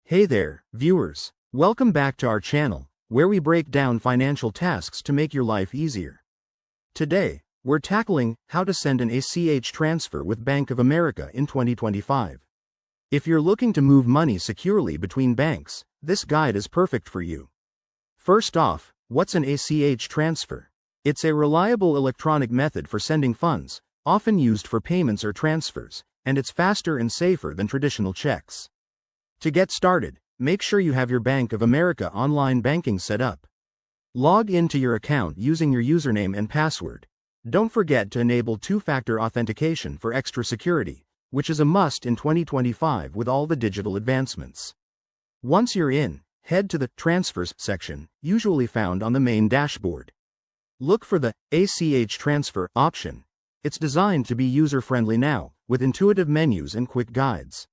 Hey there, viewers. Welcome back to our channel, where we break down financial tasks to make your life easier. Today, we're tackling how to send an ACH transfer with Bank of America in 2025. If you're looking to move money securely between banks, this guide is perfect for you. First off, what's an ACH transfer? It's a reliable electronic method for sending funds, often used for payments or transfers, and it's faster and safer than traditional checks. To get started, make sure you have your Bank of America online banking set up. Log into your account using your username and password. Don't forget to enable two-factor authentication for extra security, which is a must in 2025 with all the digital advancements. Once you're in, head to the Transfers section, usually found on the main dashboard. Look for the ACH Transfer option. It's designed to be user-friendly now, with intuitive menus and quick guides.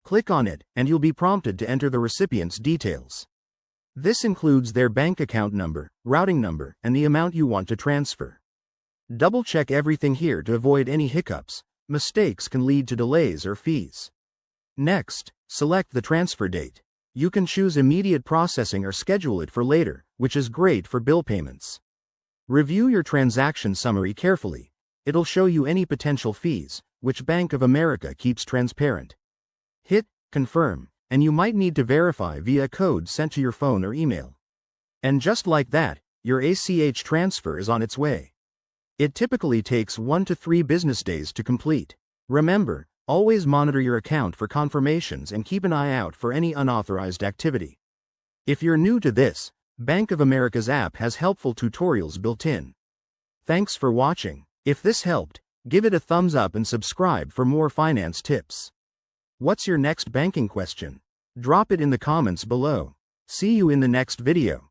Click on it, and you'll be prompted to enter the recipient's details. This includes their bank account number, routing number, and the amount you want to transfer. Double-check everything here to avoid any hiccups. Mistakes can lead to delays or fees. Next, select the transfer date. You can choose immediate processing or schedule it for later, which is great for bill payments. Review your transaction summary carefully. It'll show you any potential fees, which Bank of America keeps transparent. Hit Confirm, and you might need to verify via a code sent to your phone or email. And just like that, your ACH transfer is on its way. It typically takes 1 to 3 business days to complete. Remember, always monitor your account for confirmations and keep an eye out for any unauthorized activity. If you're new to this, Bank of America's app has helpful tutorials built in. Thanks for watching. If this helped, give it a thumbs up and subscribe for more finance tips. What's your next banking question? Drop it in the comments below. See you in the next video.